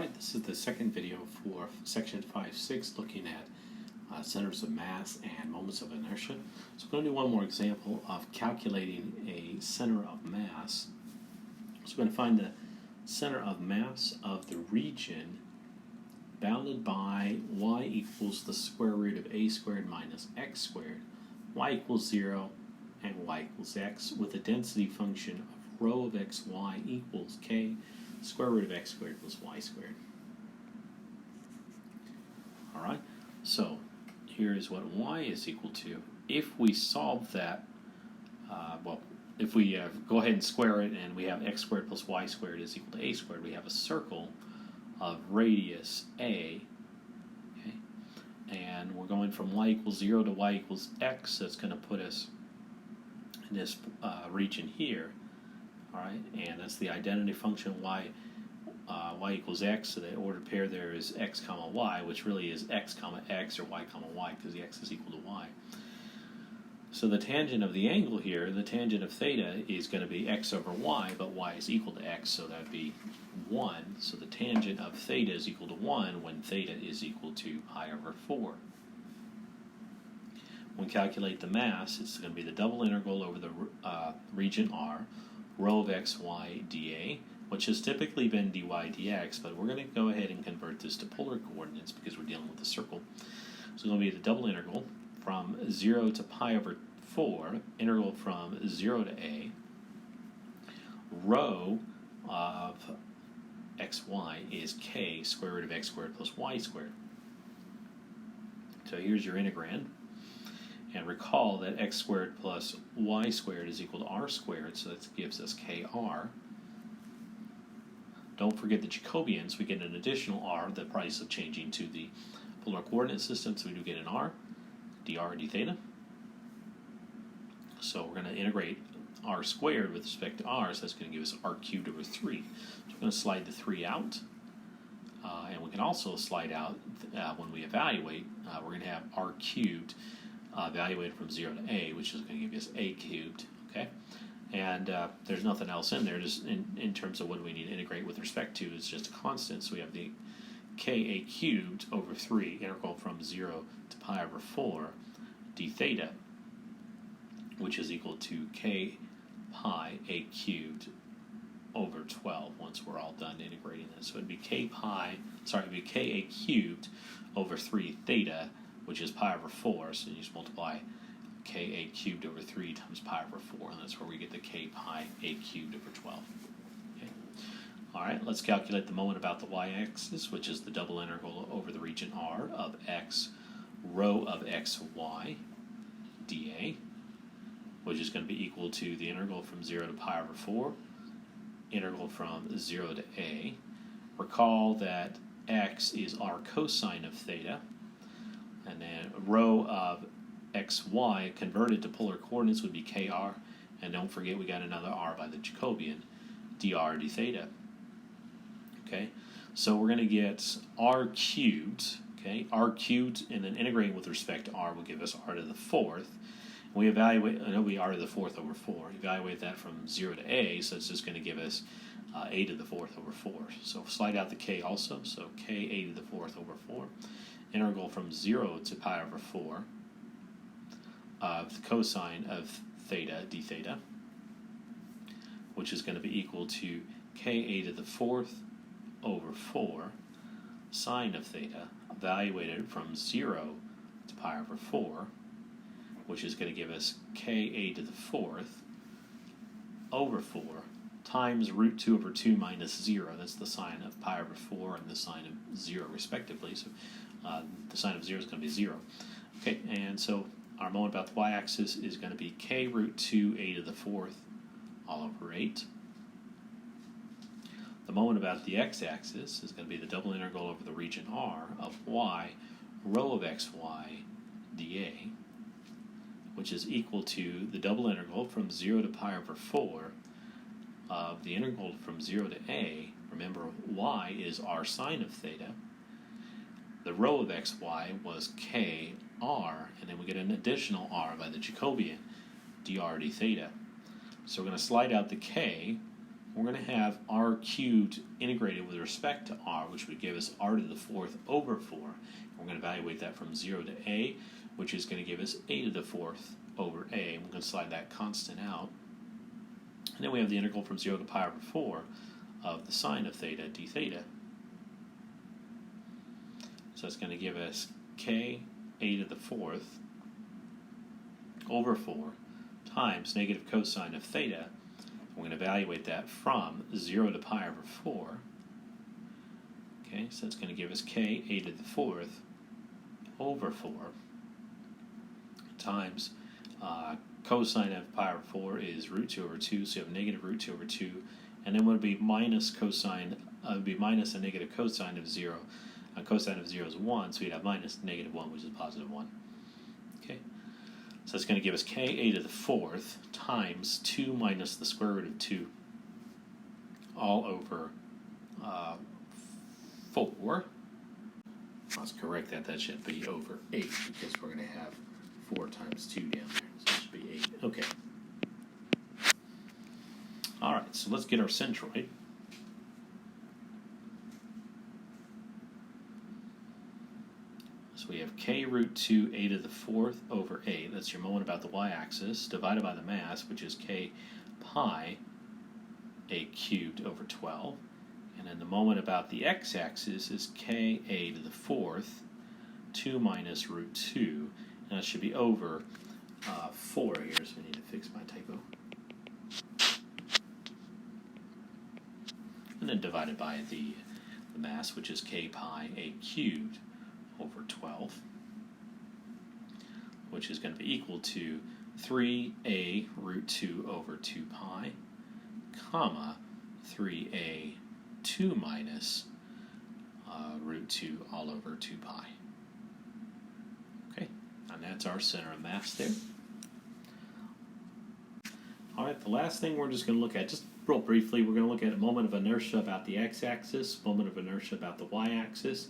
Alright, this is the second video for section 5.6 looking at centers of mass and moments of inertia. So we're going to do one more example of calculating a center of mass. So we're going to find the center of mass of the region bounded by y equals the square root of a squared minus x squared, y equals 0, and y equals x, with a density function of rho of xy equals k square root of x squared plus y squared. Alright, so here's what y is equal to. If we solve that, if we go ahead and square it and we have x squared plus y squared is equal to a squared, we have a circle of radius a, okay? And we're going from y equals 0 to y equals x, so it's going to put us in this region here. Alright, and that's the identity function y equals x, so the ordered pair there is x comma y, which really is x comma x or y comma y, because the x is equal to y. So the tangent of the angle here, the tangent of theta, is going to be x over y, but y is equal to x, so that would be 1. So the tangent of theta is equal to 1 when theta is equal to pi over 4. When we calculate the mass, it's going to be the double integral over the region R, rho of xy dA, which has typically been dy dx, but we're going to go ahead and convert this to polar coordinates because we're dealing with a circle. So it's going to be the double integral from 0 to pi over 4, integral from 0 to a, rho of xy is k square root of x squared plus y squared. So here's your integrand. And recall that x squared plus y squared is equal to r squared, so that gives us kr. Don't forget the Jacobians. We get an additional r, the price of changing to the polar coordinate system, so we do get an r, dr d theta. So we're going to integrate r squared with respect to r, so that's going to give us r cubed over 3. So we're going to slide the 3 out. And we can also slide out, when we evaluate, we're going to have r cubed evaluated from 0 to a, which is going to give us a cubed, okay? And there's nothing else in there, just in terms of what we need to integrate with respect to, it's just a constant, so we have the ka cubed over 3, integral from 0 to pi over 4 d theta, which is equal to k pi a cubed over 12 once we're all done integrating this. So it'd be it'd be ka cubed over 3 theta, which is pi over 4, so you just multiply ka cubed over 3 times pi over 4, and that's where we get the k pi a cubed over 12. Okay. Alright, let's calculate the moment about the y-axis, which is the double integral over the region R of x rho of xy dA, which is going to be equal to the integral from 0 to pi over 4, integral from 0 to a. Recall that x is r cosine of theta, and then rho of xy converted to polar coordinates would be kr, and don't forget we got another r by the Jacobian, dr d theta. Okay, so we're going to get r cubed, okay, r cubed, and then integrating with respect to r will give us r to the 4th. We evaluate, it'll be r to the 4th over 4. Evaluate that from 0 to a, so it's just going to give us a to the 4th over 4. So slide out the k also, so k a to the 4th over 4. Integral from 0 to pi over 4 of the cosine of theta d theta, which is going to be equal to ka to the 4th over 4 sine of theta, evaluated from 0 to pi over 4, which is going to give us ka to the 4th over 4 times root 2 over 2 minus 0. That's the sine of pi over 4 and the sine of 0 respectively. So the sine of 0 is going to be 0. Okay, and so our moment about the y-axis is going to be k root 2 a to the 4th all over 8. The moment about the x-axis is going to be the double integral over the region R of y rho of xy dA, which is equal to the double integral from 0 to pi over 4 of the integral from 0 to a. Remember, y is r sine of theta. The rho of xy was k r, and then we get an additional r by the Jacobian, dr d theta. So we're going to slide out the k, we're going to have r cubed integrated with respect to r, which would give us r to the fourth over 4. We're going to evaluate that from 0 to a, which is going to give us a to the fourth over a. We're going to slide that constant out. And then we have the integral from 0 to pi over 4 of the sine of theta d theta. So it's going to give us k a to the fourth over 4 times negative cosine of theta. We're going to evaluate that from 0 to pi over 4. Okay, so it's going to give us k a to the fourth over 4 times cosine of pi over 4 is root 2 over 2, so you have negative root 2 over 2, and then would be minus cosine, would be minus a negative cosine of 0. Cosine of 0 is 1, so you'd have minus negative 1, which is positive 1. Okay, so it's going to give us k a to the fourth times 2 minus the square root of 2 all over 4. Let's correct that. That should be over 8 because we're going to have 4 times 2 down there. So it should be 8. Okay. All right, so let's get our centroid. So we have k root 2 a to the fourth over a. That's your moment about the y-axis divided by the mass, which is k pi a cubed over 12. And then the moment about the x-axis is k a to the fourth 2 minus root 2. And that should be over 4 here, so I need to fix my typo. And then divided by the mass, which is k pi a cubed over 12, which is going to be equal to 3a root 2 over 2 pi, comma, 3a 2 minus root 2 all over 2 pi. Okay, and that's our center of mass there. All right, the last thing we're just going to look at, just real briefly, we're going to look at a moment of inertia about the x-axis, moment of inertia about the y-axis,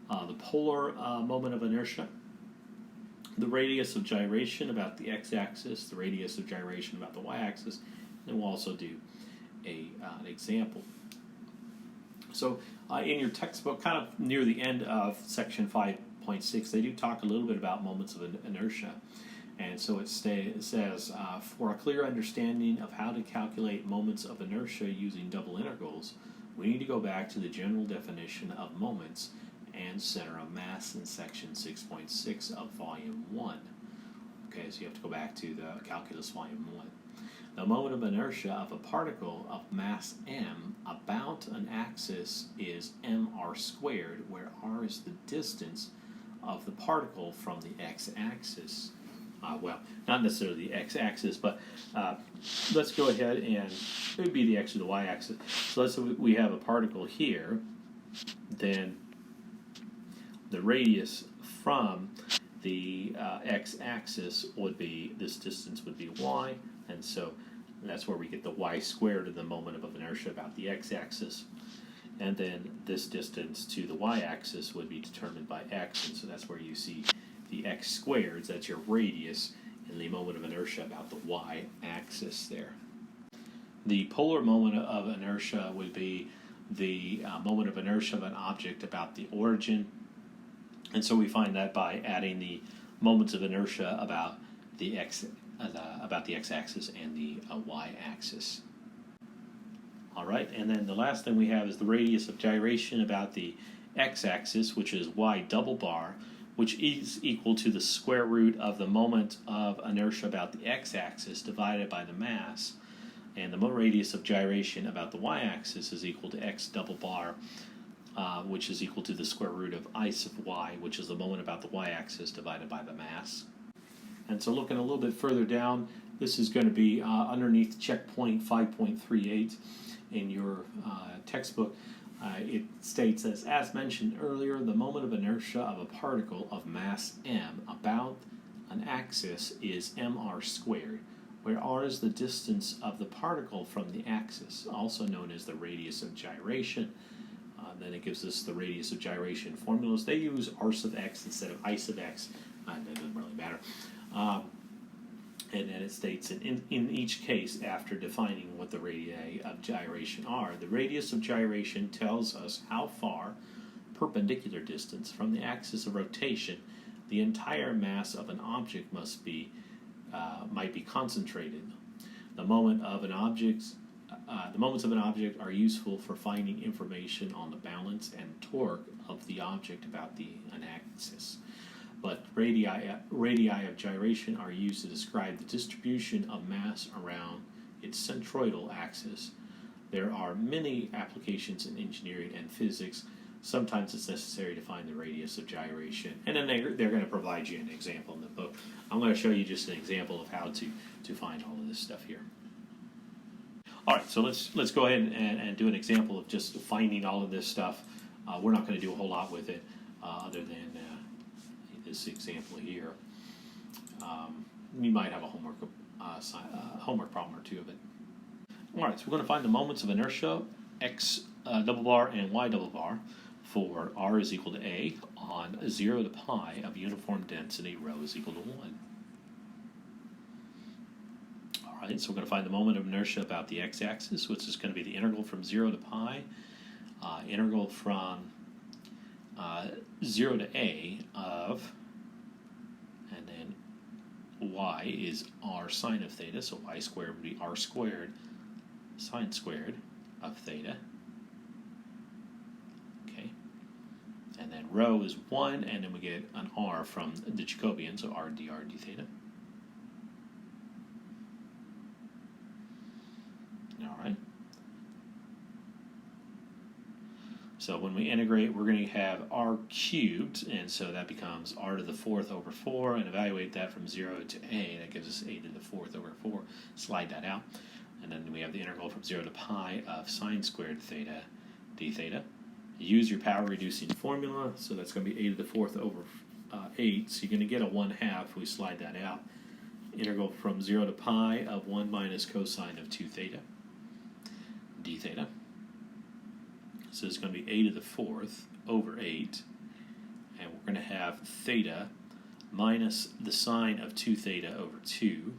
the polar moment of inertia, the radius of gyration about the x-axis, the radius of gyration about the y-axis, and we'll also do an example. So in your textbook, kind of near the end of section 5.6, they do talk a little bit about moments of inertia. And so it says, for a clear understanding of how to calculate moments of inertia using double integrals, we need to go back to the general definition of moments and center of mass in section 6.6 of volume 1. Okay, so you have to go back to the calculus volume 1. The moment of inertia of a particle of mass m about an axis is mr squared, where r is the distance of the particle from the x-axis. Well, not necessarily the x-axis, but let's go ahead and it would be the x or the y-axis. So let's say we have a particle here, then the radius from the x-axis would be, this distance would be y, and so that's where we get the y squared in the moment of inertia about the x-axis. And then this distance to the y-axis would be determined by x, and so that's where you see the x squared, that's your radius, in the moment of inertia about the y-axis there. The polar moment of inertia would be the moment of inertia of an object about the origin, and so we find that by adding the moments of inertia about the x-axis and the y-axis. All right, and then the last thing we have is the radius of gyration about the x-axis, which is y double bar, which is equal to the square root of the moment of inertia about the x-axis divided by the mass. And the radius of gyration about the y-axis is equal to x double bar, which is equal to the square root of I sub y, which is the moment about the y-axis divided by the mass. And so looking a little bit further down, this is going to be underneath checkpoint 5.38 in your textbook. It states as mentioned earlier, the moment of inertia of a particle of mass m about an axis is mr squared, where r is the distance of the particle from the axis, also known as the radius of gyration. Then it gives us the radius of gyration formulas. They use r sub x instead of I sub x. That doesn't really matter. And then it states that in each case, after defining what the radii of gyration are, the radius of gyration tells us how far, perpendicular distance, from the axis of rotation the entire mass of an object might be concentrated. The moments of an object are useful for finding information on the balance and torque of the object about an axis. But radii of gyration are used to describe the distribution of mass around its centroidal axis. There are many applications in engineering and physics. Sometimes it's necessary to find the radius of gyration. And then they're going to provide you an example in the book. I'm going to show you just an example of how to find all of this stuff here. All right, so let's go ahead and do an example of just finding all of this stuff. We're not going to do a whole lot with it other than this example here. We might have a homework problem or two of it. All right, so we're going to find the moments of inertia, x double bar and y double bar, for r is equal to a on 0 to pi of uniform density, rho is equal to 1. All right, so we're going to find the moment of inertia about the x-axis, which is going to be the integral from 0 to pi, integral from 0 to a of, and then y is r sine of theta, so y squared would be r squared sine squared of theta. Okay, and then rho is 1, and then we get an r from the Jacobian, so r dr d theta. All right. So when we integrate, we're going to have r cubed, and so that becomes r to the 4th over 4, and evaluate that from 0 to a. That gives us a to the 4th over 4. Slide that out. And then we have the integral from 0 to pi of sine squared theta d theta. Use your power reducing formula, so that's going to be a to the 4th over 8. So you're going to get a 1/2 if we slide that out. Integral from 0 to pi of 1 minus cosine of 2 theta d theta. So it's going to be a to the 4th over 8, and we're going to have theta minus the sine of 2 theta over 2,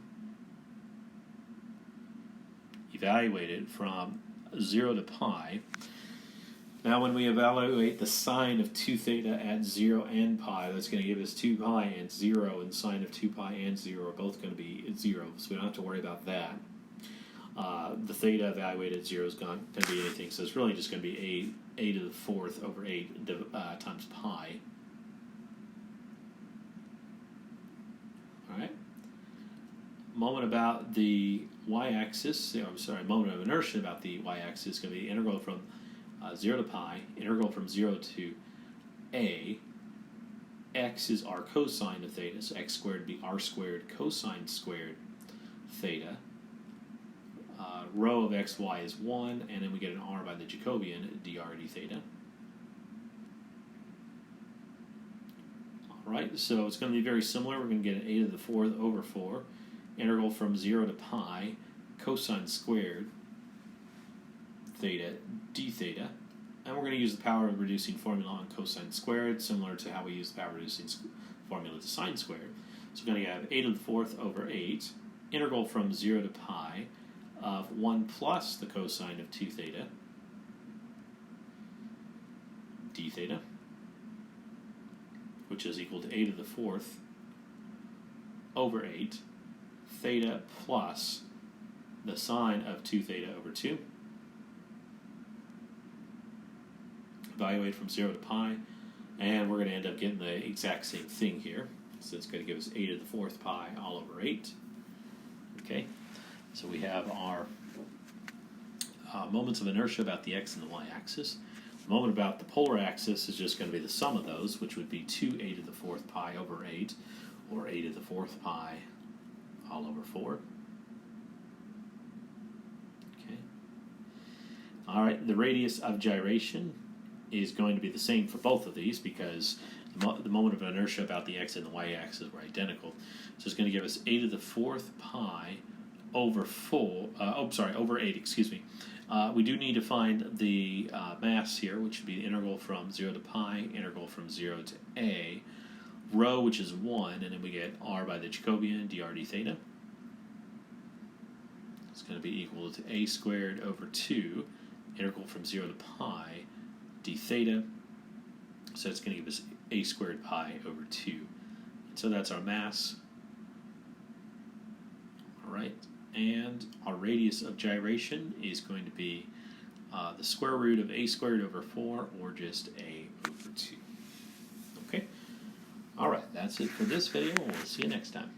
evaluated from 0 to pi. Now when we evaluate the sine of 2 theta at 0 and pi, that's going to give us 2 pi and 0, and sine of 2 pi and 0 are both going to be 0, so we don't have to worry about that. The theta evaluated at 0 is not going to be anything, so it's really just going to be a to the 4th over 8 times pi. All right. Moment about the y-axis, moment of inertia about the y-axis is going to be integral from 0 to pi, integral from 0 to a. X is r cosine of theta, so x squared would be r squared cosine squared theta. Rho of xy is 1, and then we get an r by the Jacobian, dr d theta. All right, so it's going to be very similar. We're going to get an a to the 4th over 4, integral from 0 to pi, cosine squared theta d theta. And we're going to use the power reducing formula on cosine squared, similar to how we use the power reducing formula to sine squared. So we're going to have a to the 4th over 8, integral from 0 to pi, of 1 plus the cosine of 2 theta d theta, which is equal to a to the 4th over 8, theta plus the sine of 2 theta over 2. Evaluate from 0 to pi, and we're going to end up getting the exact same thing here. So it's going to give us a to the 4th pi all over 8. Okay. So we have our moments of inertia about the x and the y-axis. The moment about the polar axis is just going to be the sum of those, which would be 2a to the 4th pi over 8, or a to the 4th pi all over 4. Okay. All right, the radius of gyration is going to be the same for both of these because the moment of inertia about the x and the y-axis were identical. So it's going to give us a to the 4th pi over 8, excuse me. We do need to find the mass here, which would be the integral from 0 to pi, integral from 0 to a, rho, which is 1, and then we get r by the Jacobian, dr d theta. is going to be equal to a squared over 2, integral from 0 to pi, d theta. So it's going to give us a squared pi over 2. So that's our mass. All right, and our radius of gyration is going to be the square root of a squared over 4, or just a over 2. Okay? All right, that's it for this video. We'll see you next time.